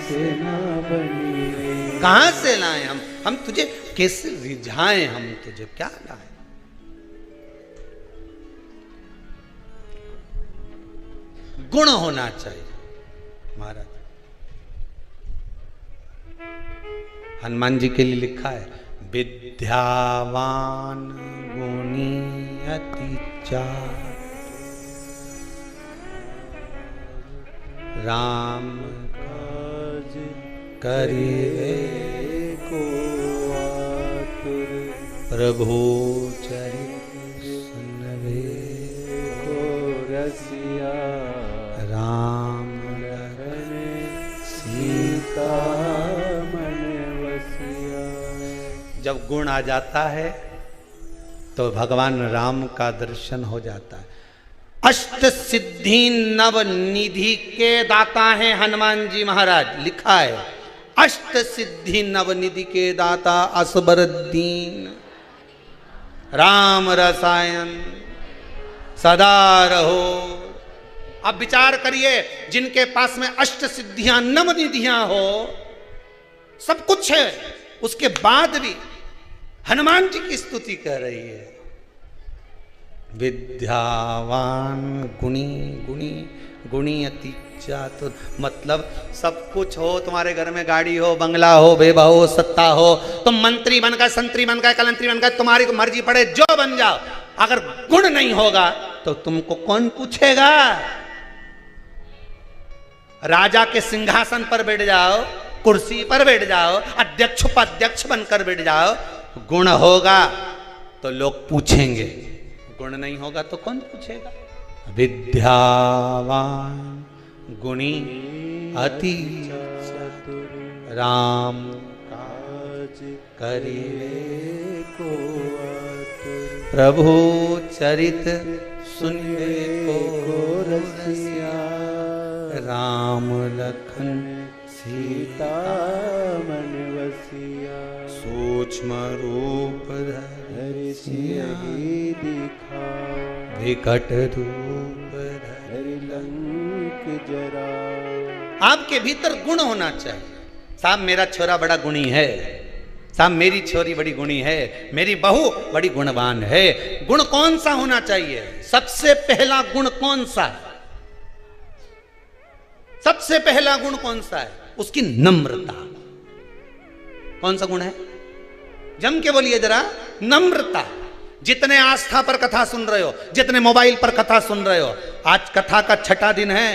से ना बनी रे। कहां से लाए हम तुझे कैसे रिझाएं, हम तुझे क्या लाए। गुण होना चाहिए महाराज। हनुमान जी के लिए लिखा है विद्यावान गुणी अति चातुर, राम काज करिवे को आतुर, प्रभु चरित सुनवे को रसिया, राम लखन सीता मन वसिया। जब गुण आ जाता है तो भगवान राम का दर्शन हो जाता है। अष्ट सिद्धि नव निधि के दाता हैं हनुमान जी महाराज, लिखा है अष्ट सिद्धि नव निधि के दाता असबर दीन, राम रसायन सदा रहो। अब विचार करिए, जिनके पास में अष्ट सिद्धियां नव निधियां हो, सब कुछ है, उसके बाद भी हनुमान जी की स्तुति कर रही है। विद्यावान गुणी गुणी गुणी अति चातुर, मतलब सब कुछ हो, तुम्हारे घर में गाड़ी हो, बंगला हो, वैभव हो, सत्ता हो, तुम मंत्री बन गए, संतरी बन गए, कलंतरी बन गए, तुम्हारी मर्जी पड़े जो बन जाओ, अगर गुण नहीं होगा तो तुमको कौन पूछेगा। राजा के सिंहासन पर बैठ जाओ, कुर्सी पर बैठ जाओ, अध्यक्ष उपाध्यक्ष बनकर बैठ जाओ, गुण होगा तो लोग पूछेंगे, गुण नहीं होगा तो कौन पूछेगा। विद्यावान गुणी अति चतुर, राम काज करिवे को आतुर, प्रभु चरित सुनिवे को रसिया, राम लखन सीता मन वसिया। सूक्ष्म रूप धरि सियहि दिखाओ, विकट रूप धरि लंक जरा। आपके भीतर गुण होना चाहिए। साहब मेरा छोरा बड़ा गुणी है, साहब मेरी छोरी बड़ी गुणी है, मेरी बहू बड़ी गुणवान है। गुण कौन सा होना चाहिए? सबसे पहला गुण कौन सा है? सबसे पहला गुण कौन सा है? उसकी नम्रता। कौन सा गुण है? जम के बोलिए जरा। नम्रता। जितने आस्था पर कथा सुन रहे हो, जितने मोबाइल पर कथा सुन रहे हो, आज कथा का छठा दिन है,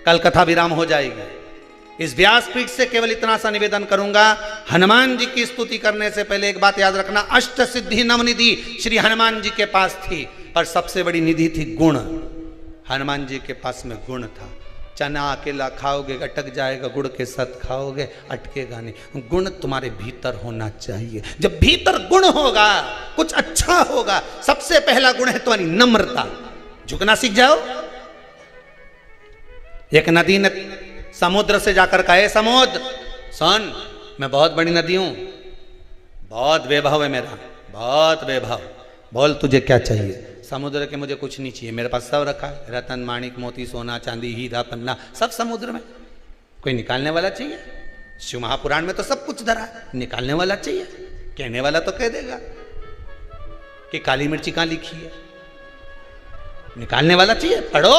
कल कथा विराम हो जाएगी। इस व्यासपीठ से केवल इतना सा निवेदन करूंगा, हनुमान जी की स्तुति करने से पहले एक बात याद रखना, अष्ट सिद्धि नवनिधि श्री हनुमान जी के पास थी, पर सबसे बड़ी निधि थी गुण। हनुमान जी के पास में गुण था। चना अकेला खाओगे अटक जाएगा, गुड़ के साथ खाओगे अटकेगा नहीं। गुण तुम्हारे भीतर होना चाहिए। जब भीतर गुण होगा, कुछ अच्छा होगा। सबसे पहला गुण है तुम्हारी नम्रता। झुकना सीख जाओ। एक नदी ने समुद्र से जाकर कहे, समुद्र सुन, मैं बहुत बड़ी नदी हूं, बहुत वैभव है मेरा, बहुत वैभव, बोल तुझे क्या चाहिए। समुद्र के मुझे कुछ नहीं चाहिए, मेरे पास सब रखा है, रतन माणिक मोती सोना चांदी हीरा पन्ना सब समुद्र में। कोई निकालने वाला चाहिए। शिव महापुराण में तो सब कुछ धरा है, निकालने वाला चाहिए। कहने वाला तो कह देगा कि काली मिर्ची कहां लिखी है, निकालने वाला चाहिए। पढ़ो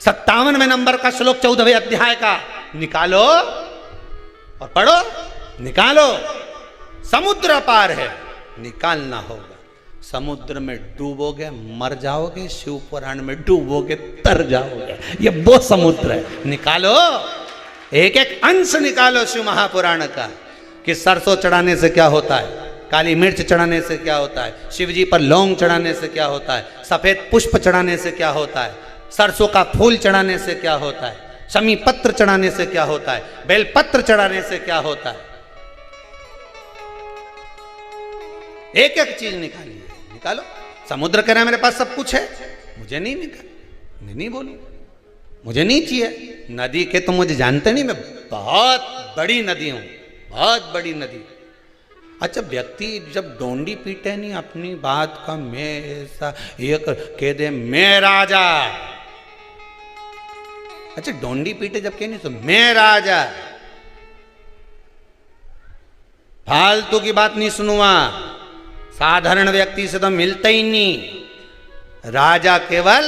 57वें नंबर का श्लोक 14वें अध्याय का, निकालो और पढ़ो, निकालो। समुद्र पार है, निकालना होगा। समुद्र में डूबोगे मर जाओगे, शिव पुराण में डूबोगे तर जाओगे। ये वो समुद्र है, निकालो। एक एक अंश निकालो शिव महापुराण का, कि सरसों चढ़ाने से क्या होता है, काली मिर्च चढ़ाने से क्या होता है, शिव जी पर लौंग चढ़ाने से क्या होता है, सफेद पुष्प चढ़ाने से क्या होता है, सरसों का फूल चढ़ाने से क्या होता है, शमी पत्र चढ़ाने से क्या होता है, बेलपत्र चढ़ाने से क्या होता है। एक एक चीज निकालिए, निकालो। समुद्र कह रहा है मेरे पास सब कुछ है, मुझे नहीं निकाल, मैं नहीं बोलूं, मुझे नहीं चाहिए। नदी के तो मुझे जानते नहीं, मैं बहुत बड़ी नदी हूं, बहुत बड़ी नदी। अच्छा, व्यक्ति जब डोंडी पीटे नहीं अपनी बात का, मैं ऐसा ये कह दे, मैं राजा, अच्छा डोंडी पीटे जब कहनी तो मैं राजा, फालतू की बात नहीं सुनूंगा, साधारण व्यक्ति से तो मिलता ही नहीं। राजा केवल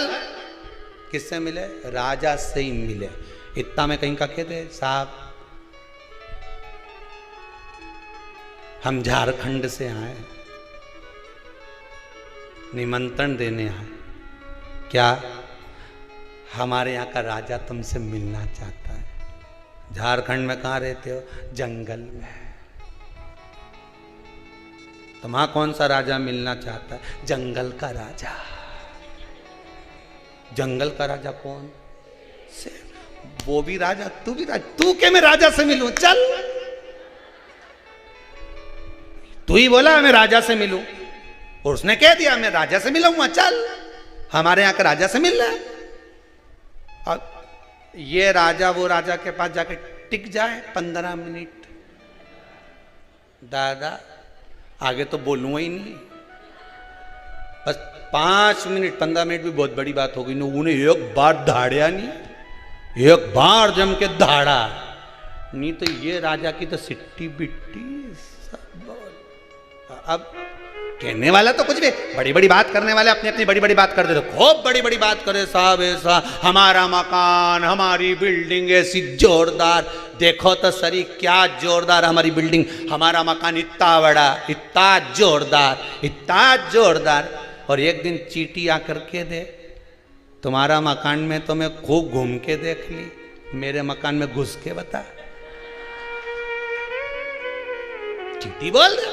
किससे मिले? राजा से ही मिले। इतना में कहीं का कहते साहब हम झारखंड से आए, निमंत्रण देने आए, क्या हमारे यहाँ का राजा तुमसे मिलना चाहता है। झारखंड में कहाँ रहते हो? जंगल में। तो वहां कौन सा राजा मिलना चाहता है? जंगल का राजा। जंगल का राजा कौन? से वो भी राजा, तू भी राजा। तू के मैं राजा से मिलूं? चल, तू ही बोला मैं राजा से मिलूं और उसने कह दिया मैं राजा से मिलूंगा। चल, हमारे यहां का राजा से मिल रहा है। अब ये राजा वो राजा के पास जाके टिक जाए 15 मिनट, दादा आगे तो बोलूंगा ही नहीं, बस 5 मिनट 15 मिनट भी बहुत बड़ी बात हो गई। उन्हें एक बार धाड़िया नहीं, एक बार जम के धाड़ा नहीं तो ये राजा की तो सिट्टी बिट्टी सब। अब कहने वाला तो कुछ भी, बड़ी बड़ी बात करने वाले अपनी अपनी बड़ी बड़ी बात कर देते, खूब बड़ी बड़ी बात करे साहब, ऐसा हमारा मकान हमारी बिल्डिंग ऐसी जोरदार, देखो तो सरी क्या जोरदार हमारी बिल्डिंग, हमारा मकान इतना बड़ा, इतना जोरदार, इतना जोरदार। और एक दिन चींटी आकर के दे, तुम्हारा मकान में तो मैं खूब घूम के देख ली, मेरे मकान में घुस के बता। चींटी बोल दे,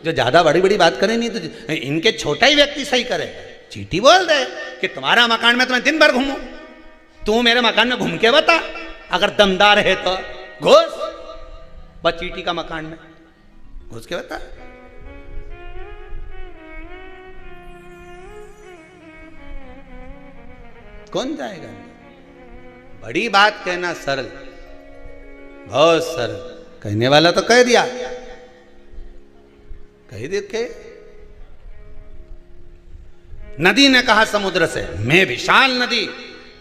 जो ज्यादा बड़ी बड़ी बात करे नहीं तो इनके छोटा ही व्यक्ति सही करे। चींटी बोल दे कि तुम्हारा मकान में तो मैं दिन भर घूमूं, तू मेरे मकान में घूम के बता, अगर दमदार है तो घुस। बस चींटी का मकान में घुस के बता। कौन जाएगा? बड़ी बात कहना सरल, बहुत सरल, कहने वाला तो कह दिया, कही देखे। नदी ने कहा समुद्र से, मैं विशाल नदी,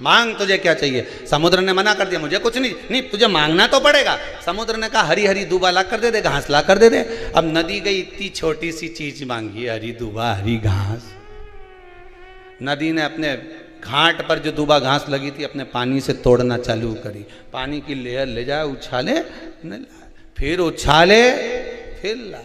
मांग तुझे क्या चाहिए। समुद्र ने मना कर दिया, मुझे कुछ नहीं, नहीं तुझे मांगना तो पड़ेगा। समुद्र ने कहा हरी हरी दूबा ला कर दे दे, घास ला कर दे दे। अब नदी गई, इतनी छोटी सी चीज मांगी, हरी दूबा हरी घास। नदी ने अपने घाट पर जो दूबा घास लगी थी अपने पानी से तोड़ना चालू करी, पानी की लेयर ले जाए, उछाले, फिर उछाले, फिर ला।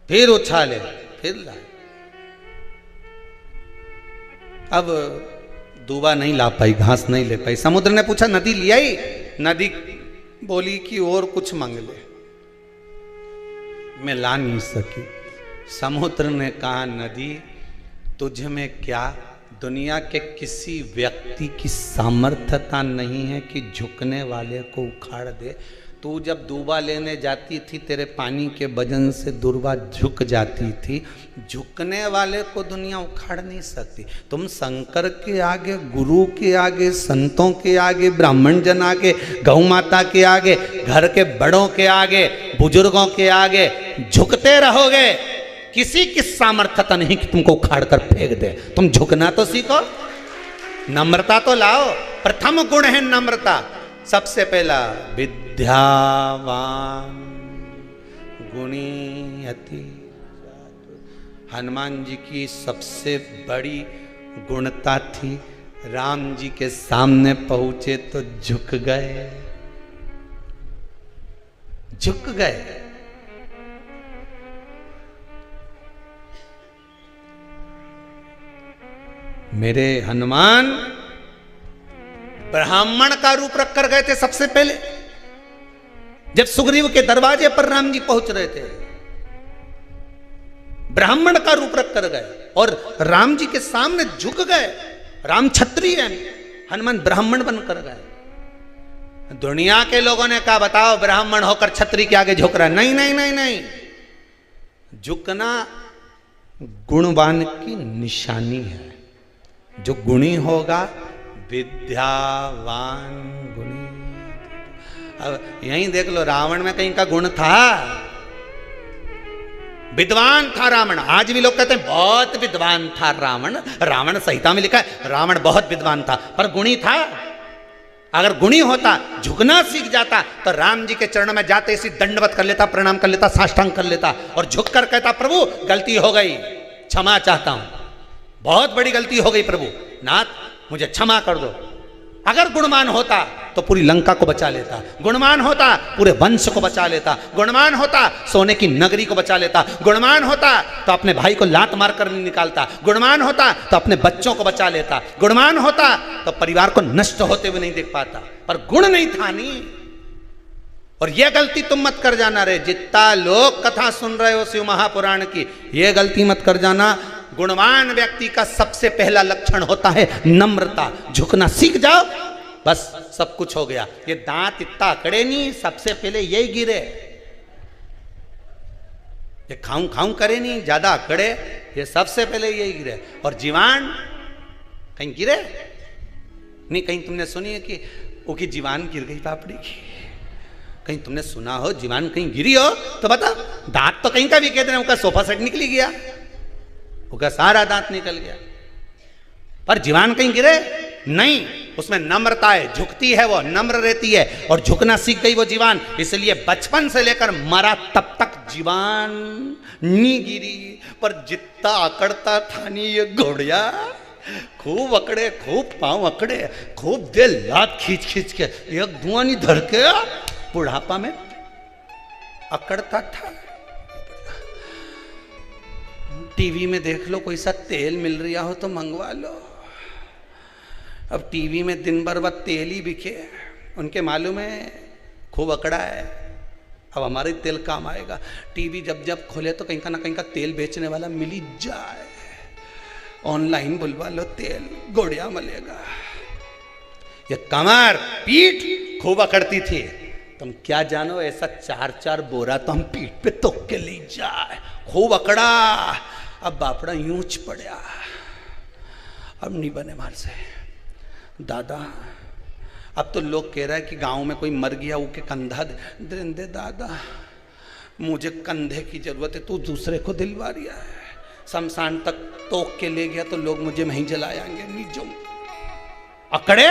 फिर उछाले, फिर लाए। अब दूबा नहीं ला पाई, घास नहीं ले पाई। समुद्र ने पूछा नदी ले आई? नदी बोली कि और कुछ मांग ले, मैं ला नहीं सकी। समुद्र ने कहा नदी तुझ में क्या दुनिया के किसी व्यक्ति की सामर्थ्यता नहीं है कि झुकने वाले को उखाड़ दे। तू जब दूबा लेने जाती थी तेरे पानी के वजन से दूबा झुक जाती थी, झुकने वाले को दुनिया उखाड़ नहीं सकती। तुम शंकर के आगे, गुरु के आगे, संतों के आगे, ब्राह्मण जन आगे, गौ माता के आगे, घर के बड़ों के आगे, बुजुर्गों के आगे झुकते रहोगे, किसी की सामर्थ्यता नहीं कि तुमको उखाड़ कर फेंक दे। तुम झुकना तो सीखो, नम्रता तो लाओ। प्रथम गुण है नम्रता। सबसे पहला विद्यावान गुणी अति। हनुमान जी की सबसे बड़ी गुणता थी, राम जी के सामने पहुंचे तो झुक गए, झुक गए। मेरे हनुमान ब्राह्मण का रूप रख कर गए थे। सबसे पहले जब सुग्रीव के दरवाजे पर राम जी पहुंच रहे थे, ब्राह्मण का रूप रख कर गए और राम जी के सामने झुक गए। राम क्षत्रिय है, हनुमान ब्राह्मण बनकर गए। दुनिया के लोगों ने कहा बताओ ब्राह्मण होकर क्षत्रिय के आगे झुक रहा है। नहीं नहीं नहीं नहीं, झुकना गुणवान की निशानी है। जो गुणी होगा, विद्यावान गुणी। अब यहीं देख लो, रावण में कहीं का गुण था? विद्वान था रावण। आज भी लोग कहते हैं बहुत विद्वान था रावण। रावण संहिता में लिखा है रावण बहुत विद्वान था, पर गुणी था। अगर गुणी होता, झुकना सीख जाता, तो राम जी के चरणों में जाते इसी दंडवत कर लेता, प्रणाम कर लेता, साष्टांग कर लेता और झुक कर कहता प्रभु गलती हो गई, क्षमा चाहता हूं, बहुत बड़ी गलती हो गई प्रभु, नाथ मुझे क्षमा कर दो। अगर गुणवान होता तो पूरी लंका को बचा लेता, गुणवान होता पूरे वंश को बचा लेता, गुणवान होता सोने की नगरी को बचा लेता, गुणवान होता तो अपने भाई को लात मार कर नहीं निकालता, गुणवान होता तो अपने बच्चों को बचा लेता, गुणवान होता तो परिवार को नष्ट होते हुए नहीं देख पाता। पर गुण नहीं था नहीं। और यह गलती तुम मत कर जाना रे, जितना लोग कथा सुन रहे हो शिव महापुराण की, यह गलती मत कर जाना। गुणवान व्यक्ति का सबसे पहला लक्षण होता है नम्रता। झुकना सीख जाओ, बस सब कुछ हो गया। ये दांत इतना अकड़े नहीं, सबसे पहले यही गिरे। ये खाऊं खाऊं करे नहीं, ज्यादा अकड़े, ये सबसे पहले यही गिरे। और जीवान कहीं गिरे नहीं। कहीं तुमने सुनी है कि वो की जीवान गिर गई पापड़ी की? कहीं तुमने सुना हो जीवान कहीं गिरी हो तो बता। दांत तो कहीं का भी कहते हैं, उनका सोफा सेट निकली गया, उसका सारा दांत निकल गया, पर जीवान कहीं गिरे नहीं। उसमें नम्रता है, झुकती है, वो नम्र रहती है और झुकना सीख गई वो जीवान। इसलिए बचपन से लेकर मरा तब तक जीवान नहीं गिरी। पर जितना अकड़ता था नहीं ये घोड़िया, खूब अकड़े, खूब पांव अकड़े, खूब देर लात खींच खींच के, एक धुआं नहीं धर के बुढ़ापा में अकड़ता था। टीवी में देख लो, कोई सा तेल मिल रहा हो तो मंगवा लो। अब टीवी में दिन भर बस तेल ही बिके, उनके मालूम है खूब अकड़ा है, अब हमारे तेल काम आएगा। टीवी जब जब खोले तो कहीं का ना कहीं का तेल बेचने वाला मिल ही जाए, ऑनलाइन बुलवा लो तेल, गोड़िया मिलेगा। ये कमर पीठ खूब अकड़ती थी, तुम क्या जानो, ऐसा 4-4 बोरा तो हम पीठ पे तोक के ले जाए, खूब अकड़ा। अब बापड़ा यूंच पड़ा, अब नहीं बने मार से दादा। अब तो लोग कह रहा है कि गांव में कोई मर गया, वो के कंधा दे दादा, मुझे कंधे की जरूरत है, तू दूसरे को दिलवा रिया है। शमशान तक तोक के ले गया तो लोग मुझे वहीं जलाएंगे, नहीं जो अकड़े।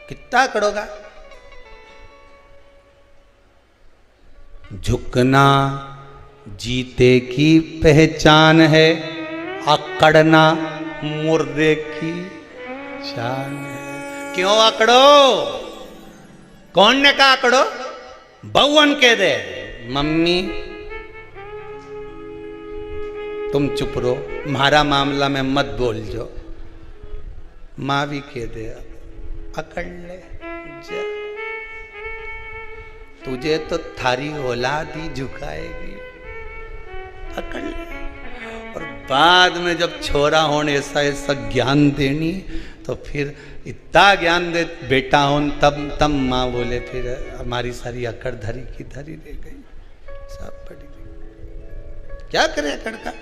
कितना अकड़ोगा? झुकना जीते की पहचान है, अकड़ना मुर्दे की शान है। क्यों अकड़ो? कौन ने कहा अकड़ो? बहुवन कह दे मम्मी तुम चुप रहो, मारा मामला में मत बोल जो। माँ भी कह दे अकड़ ले जा, तुझे तो थारी औलाद ही झुकाएगी, अकड़ ले। और बाद में जब छोरा होने ऐसा ऐसा ज्ञान देनी, तो फिर इतना ज्ञान दे बेटा हो, तब माँ बोले फिर हमारी सारी अकड़ धरी की धरी रह गई, सब पड़ी गई। क्या करे अकड़ का?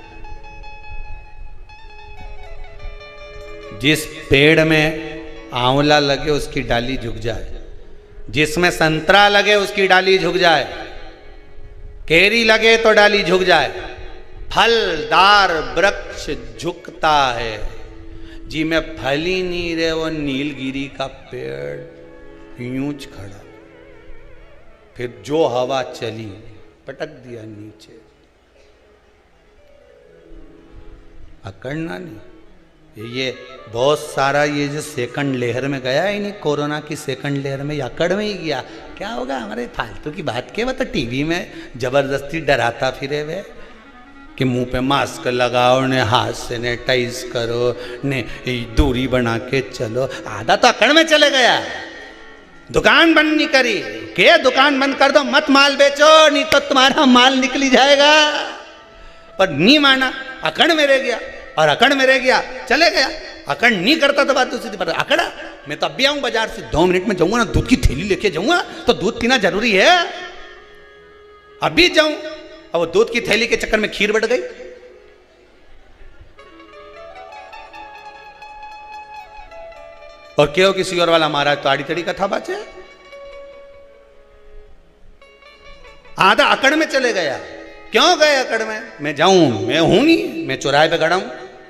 जिस पेड़ में आंवला लगे उसकी डाली झुक जाए, जिसमें संतरा लगे उसकी डाली झुक जाए, केरी लगे तो डाली झुक जाए। फलदार वृक्ष झुकता है, जी में फल ही नहीं रहे वो नीलगिरी का पेड़ यूंच खड़ा, फिर जो हवा चली पटक दिया नीचे। अकड़ना नहीं। ये बहुत सारा ये जो सेकंड लेयर में गया ही नहीं, कोरोना की सेकंड लेयर में अकड़ में ही गया। क्या होगा? हमारे फालतू की बात के, वो तो टीवी में जबरदस्ती डराता फिरे वे कि मुंह पे मास्क लगाओ ने, हाथ से सैनिटाइज करो ने, दूरी बना के चलो। आधा तो अकड़ में चले गया। दुकान बंद नहीं करी के, दुकान बंद कर दो, मत माल बेचो, नहीं तो तुम्हारा माल निकली जाएगा। पर नहीं माना, अकड़ में रह गया, और अकड़ में रह गया चले गया। अकड़ नहीं करता तो बात दूसरी, पर अकड़ा। मैं तो अभी आऊं बाजार से, 2 मिनट में जाऊंगा ना, दूध की थैली लेके जाऊंगा, तो दूध पीना जरूरी है, अभी जाऊं। अब वो दूध की थैली के चक्कर में खीर बढ़ गई। और क्यों किसी और वाला मारा तो आड़ी तड़ी कथा बाचे। आधा अकड़ में चले गया। क्यों गए अकड़ में? मैं जाऊं, मैं हूं नहीं, मैं चौराहे पे खड़ा हूं,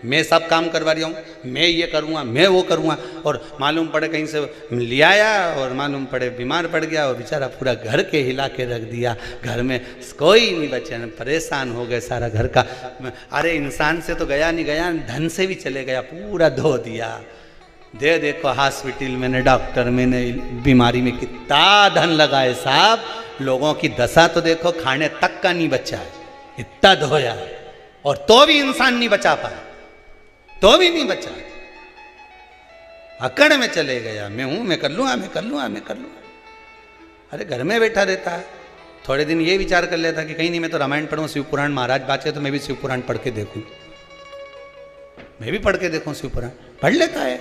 मैं सब काम करवा रहा हूँ, मैं ये करूँगा, मैं वो करूँगा, और मालूम पड़े कहीं से ले आया और मालूम पड़े बीमार पड़ गया और बेचारा पूरा घर के हिला के रख दिया, घर में कोई नहीं बचे, परेशान हो गए सारा घर का। अरे इंसान से तो गया नहीं गया, धन से भी चले गया, पूरा धो दिया। देखो हॉस्पिटल में ने, डॉक्टर में ने, बीमारी में कितना धन लगाए साहब, लोगों की दशा तो देखो, खाने तक का नहीं बचा है, इतना धोया और तो भी इंसान नहीं बचा पाया, तो भी नहीं बचा, अकड़ में चले गया। मैं हूं, मैं कर लूंगा, मैं कर लूंगा, मैं कर लूंगा। अरे घर में बैठा रहता है, थोड़े दिन ये विचार कर लेता कि कहीं नहीं मैं तो रामायण पढ़ूं, शिव पुराण महाराज बाचे तो मैं भी शिव पुराण पढ़ के देखूं, मैं भी पढ़ के देखूं शिव पुराण। पढ़ लेता है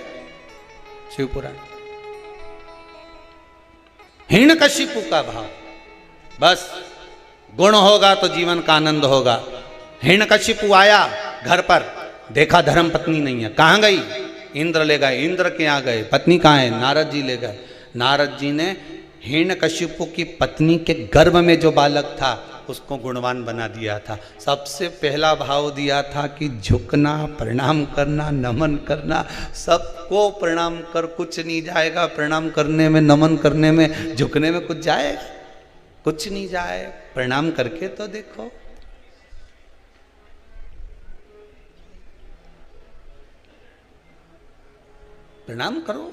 शिव पुराण। हिरण्यकशिपु का भाव, बस गुण होगा तो जीवन का आनंद होगा। हिरण्यकशिपु आया घर पर, देखा धर्म पत्नी नहीं है, कहाँ गई? इंद्र ले गए, इंद्र के यहाँ गए, पत्नी कहाँ है? नारद जी ले गए। नारद जी ने हिरण्यकशिपु की पत्नी के गर्भ में जो बालक था उसको गुणवान बना दिया था। सबसे पहला भाव दिया था कि झुकना, प्रणाम करना, नमन करना, सबको प्रणाम कर, कुछ नहीं जाएगा प्रणाम करने में, नमन करने में, झुकने में कुछ जाएगा? कुछ नहीं जाए। प्रणाम करके तो देखो। प्रणाम करो,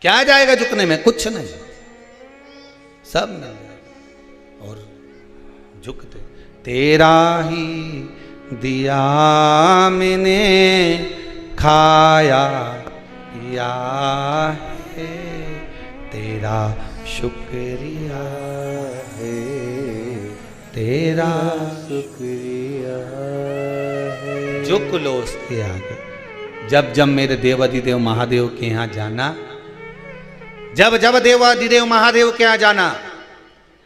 क्या जाएगा झुकने में? कुछ नहीं, सब मिल जाएगा। और झुकते, तेरा ही दिया मैंने खाया पिया है, तेरा शुक्रिया है, तेरा शुक्रिया है। झुक लो उसके आगे। जब जब मेरे देवाधिदेव महादेव के यहाँ जाना, जब जब देवाधिदेव महादेव के यहाँ जाना,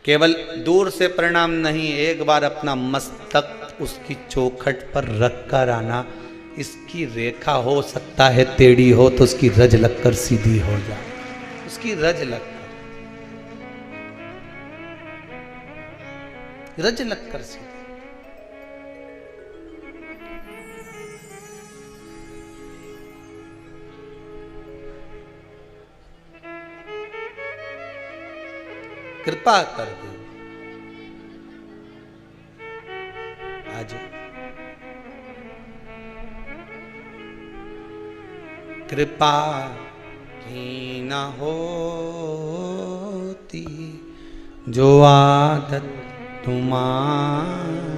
केवल दूर से प्रणाम नहीं, एक बार अपना मस्तक उसकी चौखट पर रख कर आना। इसकी रेखा हो सकता है टेढ़ी हो तो उसकी रज लगकर सीधी हो जाए, उसकी रज लगकर, रज लगकर सीधी। कृपा कर दो आज, कृपा ही न होती जो आदत तुम्हारी,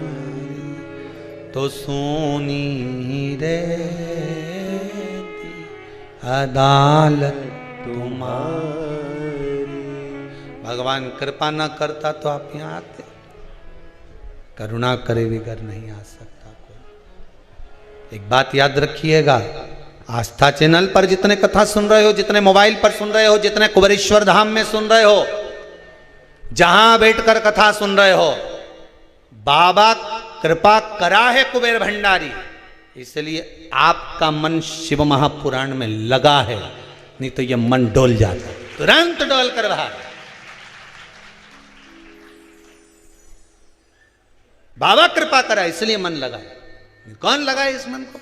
तो सोनी रहती अदालत तुम्हारी। भगवान कृपा न करता तो आप यहाँ आते? करुणा करे बिगर नहीं आ सकता कोई। एक बात याद रखिएगा, आस्था चैनल पर जितने कथा सुन रहे हो, जितने मोबाइल पर सुन रहे हो, जितने कुबेरेश्वर धाम में सुन रहे हो, जहां बैठकर कथा सुन रहे हो, बाबा कृपा करा है कुबेर भंडारी, इसलिए आपका मन शिव महापुराण में लगा है, नहीं तो यह मन डोल जाता, तुरंत डोल कर रहा। बाबा कृपा करा इसलिए मन लगा। कौन लगाए इस मन को?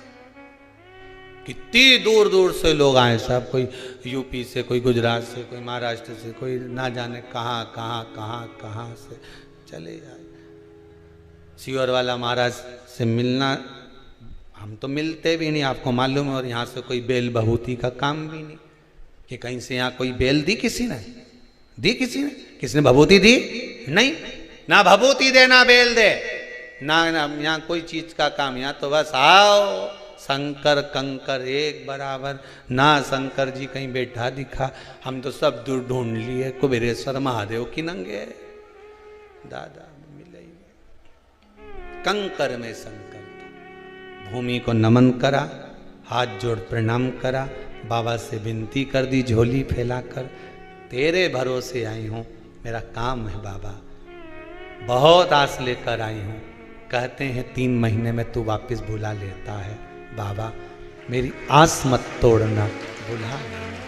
कितनी दूर दूर से लोग आए साहब, कोई यूपी से, कोई गुजरात से, कोई महाराष्ट्र से, कोई ना जाने कहाँ कहाँ कहाँ कहाँ से चले आए। सीवर वाला महाराज से मिलना, हम तो मिलते भी नहीं, आपको मालूम है, और यहाँ से कोई बेल बहूती का काम भी नहीं कि कहीं से यहाँ कोई बेल दी किसी ने, दी किसी ने, किसने भभूति दी? नहीं, ना भभूति दे ना बेल दे, ना यहाँ कोई चीज का काम। यहाँ तो बस आओ, शंकर कंकर एक बराबर, ना शंकर जी कहीं बैठा दिखा, हम तो सब दूर ढूंढ लिए, कुबेरेश्वर महादेव की नंगे दादा मिले ही। कंकर में शंकर था। भूमि को नमन करा, हाथ जोड़ प्रणाम करा, बाबा से विनती कर दी झोली फैलाकर, तेरे भरोसे आई हूँ, मेरा काम है बाबा, बहुत आस लेकर आई हूँ। कहते हैं 3 महीने में तू वापस बुला लेता है, बाबा मेरी आस मत तोड़ना, बुला लेना।